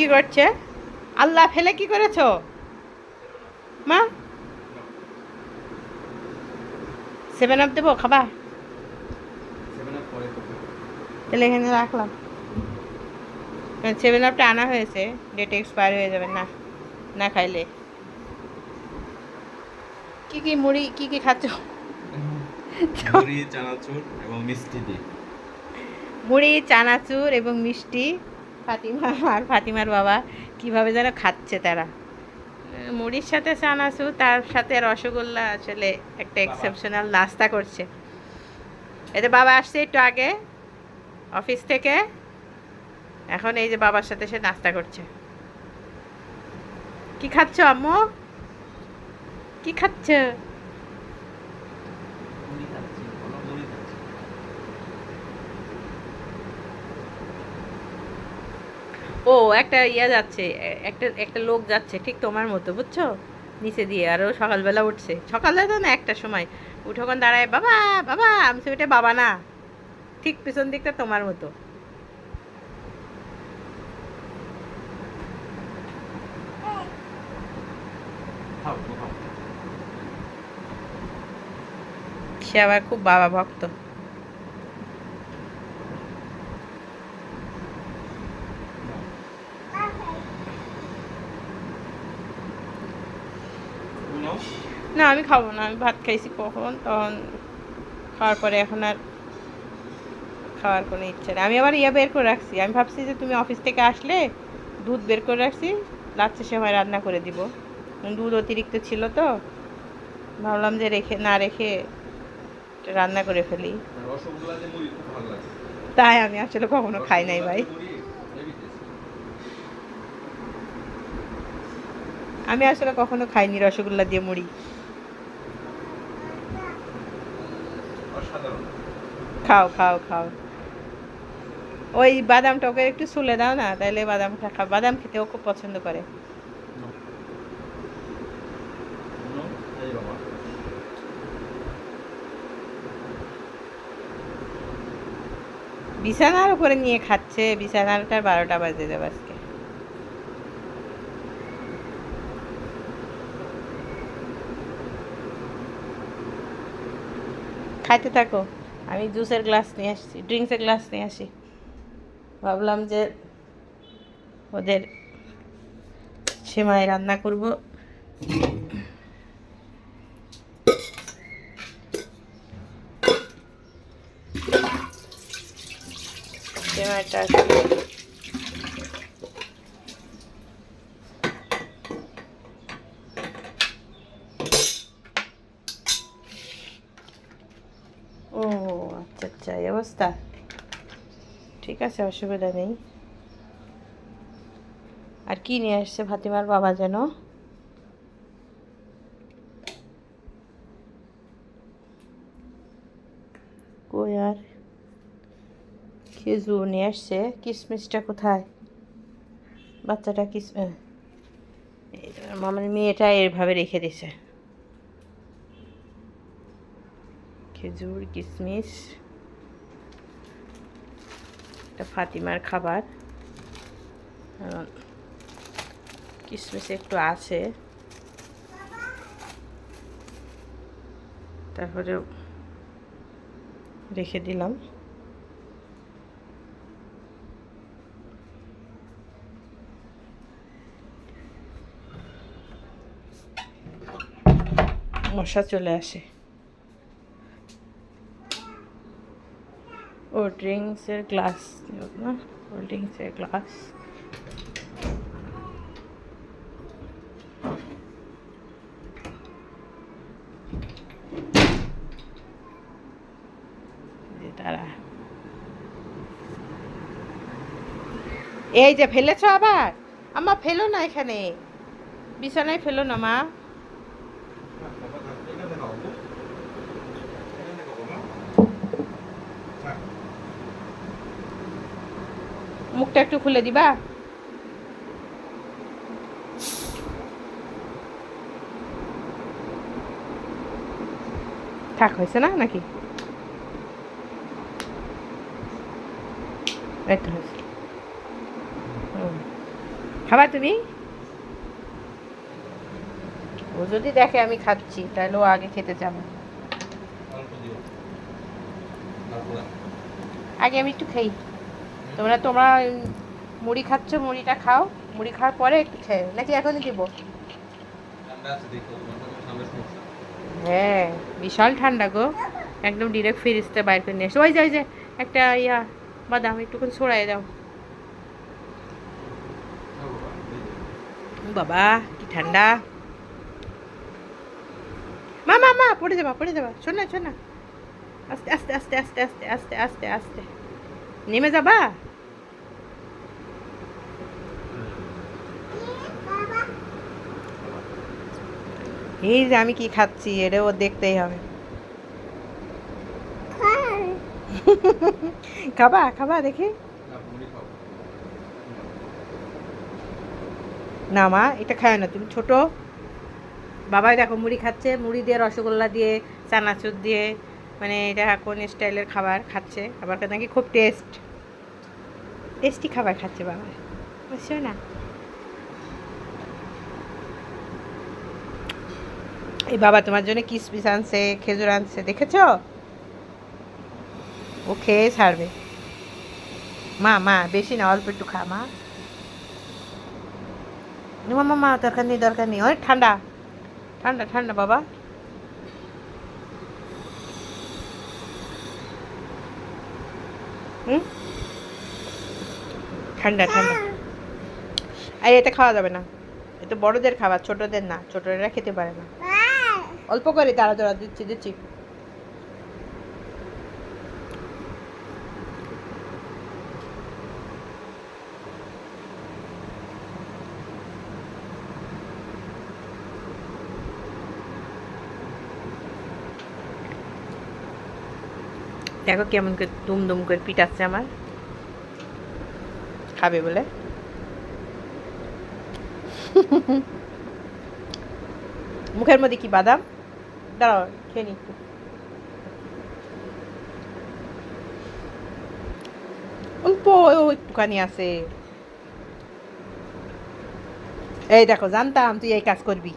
কি করছে? আল্লাহ, ফেলে কি করেছো মা? 7 আপ দেবো, খাবা? তাহলে এখানে রাখলাম। 7 আপটা আনা হয়েছে, ডেট এক্সপায়ার হয়ে যাবে না, না খাইলে। কি কি মুড়ি কি কি খাচ্ছ? মুড়ি, চানাচুর এবং মিষ্টি দিয়ে। মুড়ি, চানাচুর এবং মিষ্টি। ফাতিমা আর ফাতিমার বাবা কিভাবে যেন খাচ্ছে তারা। মুড়ির সাথে চানাচুর, তার সাথে রসগোল্লা, আসলে একটা এক্সেপশনাল নাস্তা করছে। এতে বাবা আসছে একটু আগে অফিস থেকে, এখন এই যে বাবার সাথে সে নাস্তা করছে। কি খাচ্ছ আম্মু? কি খাচ্ছ? মুড়ি খাচ্ছি, বলো মুড়ি খাচ্ছি। ও, একটা ইয়া যাচ্ছে, একটা একটা লোক যাচ্ছে ঠিক তোমার মতো, বুঝছো? নিচে দিয়ে, আরও সকালবেলা উঠছে, সকালবেলা না একটা সময় উঠোখন দাঁড়ায়, বাবা বাবা, আমি তো ওইটা বাবা না, ঠিক পিছন দিকটা তোমার মতো। খাও, তুমি খাও। সে আবার খুব বাবা ভক্ত। নাও। তুমি নাও। না, আমি খাবো না, আমি ভাত খাইছি কখন, তখন খাওয়ার পরে এখন আর খাওয়ার কোনো ইচ্ছে নেই। আমি আবার ইয়ে বের করে রাখছি, আমি ভাবছি যে তুমি অফিস থেকে আসলে দুধ বের করে রাখছি, লাচ্ছের সময় রান্না করে দিব। দুধ অতিরিক্ত ছিল তো, ভাবলাম যে রেখে না রেখে রান্না করে ফেলি। রসগোল্লা দিয়ে মুড়ি খুব ভালো লাগে। তাই আমি আসলে কখনো খাই নাই রসগোল্লা ভাই। দিয়ে মুড়ি হেভি টেস্ট। আমি আসলে কখনো খাইনি রসগোল্লা দিয়ে মুড়ি। অসাধারণ। খাও খাও খাও। ওই বাদামটা ওকে একটু সুলে দাও না, তাইলে বাদামটা খাও, বাদাম খেতেও খুব পছন্দ করে। নাও, নাও, এই বাবা। বিছানার উপরে নিয়ে খাচ্ছে, বিছানাটার 12টা বাজে যাবে আজকে। খাইতে থাকো, আমি জুসের গ্লাস নিয়ে আসছি, ড্রিঙ্কসের গ্লাস নিয়ে আসি। ভাবলাম যে ওদের সেমাই রান্না করব। সেমাইটা আসলে ও আচ্ছা আচ্ছা, এই অবস্থা। ঠিক আছে, অসুবিধা নেই। আর কি নিয়ে আসছে ফাতিমার বাবা যেন? কই আর, খেজুর নিয়ে আসছে, কিশমিশটা কোথায়? বাচ্চাটা আমার মেয়েটা এভাবে রেখে দিছে। খেজুর, কিশমিশ, এটা ফাতিমার খাবার। কিশমিশ একটু আছে, তারপরে রেখে দিলাম। মশা চলে আসে। ও ড্রিঙ্কসের গ্লাস না, কোল্ড ড্রিঙ্কসের গ্লাস। তারা এই যে ফেলেছো আবার, আম্মা ফেলো না এখানে, বিছানায় ফেলো না মা। থাক, বাবা, থাক। এখানে খাও, আপু। এখানে খাও, বাবা। থাক। মুখটা একটু খুলে দিবা? থাক, হয়েছে না নাকি? এই তো হয়েছে। হুম। খাবা তুমি? ও যদি দেখে আমি খাচ্ছি তাহলে ও আগে খেতে যাবে। অল্প দিও। তারপর আগে আমি একটু খাই। তোমরা তোমরা মুড়ি খাচ্ছ, মুড়িটা খাও। মুড়ি খাওয়ার পরে একটু খেয়ে নাকি এখনই দিব? ঠান্ডা আছে দেখো, তোমার সামনে সমস্যা। হ্যাঁ, বিশাল ঠান্ডা গো। একদম ডিরেক্ট ফ্রিজ থেকে বাইর করে নিয়ে এসো। ওই যে একটা বাদাম একটুখানি ছড়াই দাও। খাও বাবা, এই যে। বাবা কি ঠান্ডা! মা পড়ে যাবা, পড়ে যাবা। শোন না, শোন না। আস্তে আস্তে আস্তে আস্তে আস্তে আস্তে আস্তে আস্তে নেমে যাবা। এই যে আমি কি খাচ্ছি এটা ও দেখতেই হবে। খাবা খাবা দেখি। না, মুড়ি খাও। না মা, এটা খায় না, তুমি ছোট। বাবাই দেখো মুড়ি খাচ্ছে, মুড়ি দিয়ে রসগোল্লা দিয়ে চানাচুর দিয়ে, মানে এটা কোন স্টাইলের খাবার খাচ্ছে, আবার নাকি খুব টেস্টি খাবার খাচ্ছে বাবা, বুঝছো না? এই বাবা তোমার জন্য কিসমিস আনছে, খেজুর আনছে, দেখেছো? ও খেয়ে ছাড়বে। মা বেশি না, অল্প একটু খা মা। মা দরকার নেই, দরকার নেই, অনেক ঠান্ডা ঠান্ডা ঠান্ডা বাবা। হুম, ঠান্ডা ঠান্ডা। আর এটা খাওয়া যাবে না, এটা বড়দের খাবার, ছোটদের না, ছোটরা খেতে পারে না। অল্প করে তাড়া দিচ্ছি দিচ্ছি। দেখো কেমন করে দুম করে পিটাচ্ছে আমার, খাবে বলে। মুখের মধ্যে কি বাদাম? দাঁড়াও খেয়ে নি একটু। অল্প একটুখানি আছে। এই দেখো, জানতাম তুই এই কাজ করবি।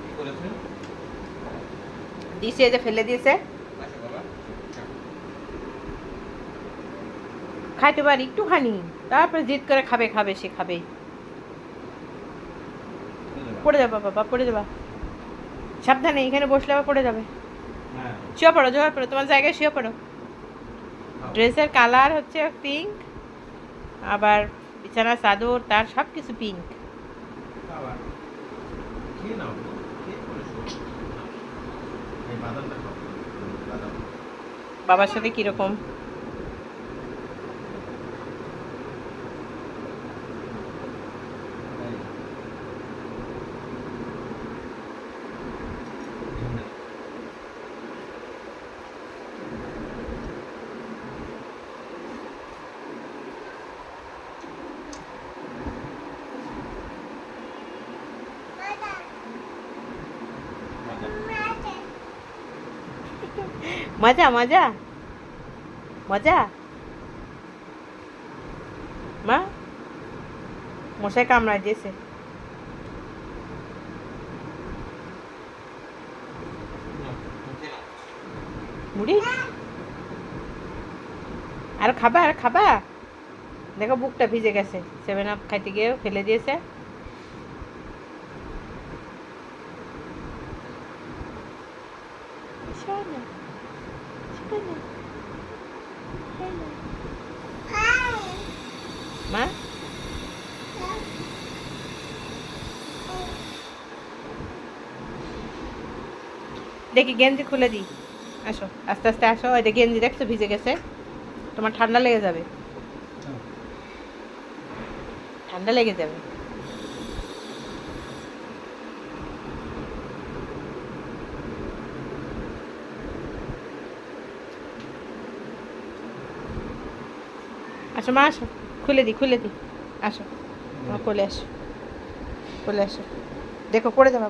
কি করেছেন? দিছে, এই যে ফেলে দিয়েছে। আসো বাবা। খাইতে পারি একটুখানি, তারপরে জিদ করে খাবে, সে খাবে। পড়ে যাবা বাবা, পড়ে যাবা, সাবধানে, এখানে বসলে আবার পড়ে যাবে। হ্যাঁ। শুয়ে পড়ো, তোমার জায়গায় শুয়ে পড়ো। খাও। ড্রেসের কালার হচ্ছে পিঙ্ক, আবার বিছানার চাদর তার সব কিছু পিঙ্ক। খাবার। খেয়ে নাও, খেয়ে পরে শোও। এই বাদামটা খাও। বাদাম। বাবার সাথে কিরকম? এই। মজা মজা মজা। মা, মশাই কামড়ায় দিয়েছে। মুড়ি আর খাবা। দেখো বুকটা ভিজে গেছে, 7 আপ খাইতে গিয়ে ফেলে দিয়েছে। মা, দেখি গেঞ্জি খুলে দিই। আসো আস্তে আস্তে আসো, এটা গেঞ্জি দেখছো ভিজে গেছে, তোমার ঠান্ডা লেগে যাবে, ঠান্ডা লেগে যাবে। আসো মা, আসো, খুলে দিই। আসো আমার কোলে আসো, দেখো পড়ে যাবা।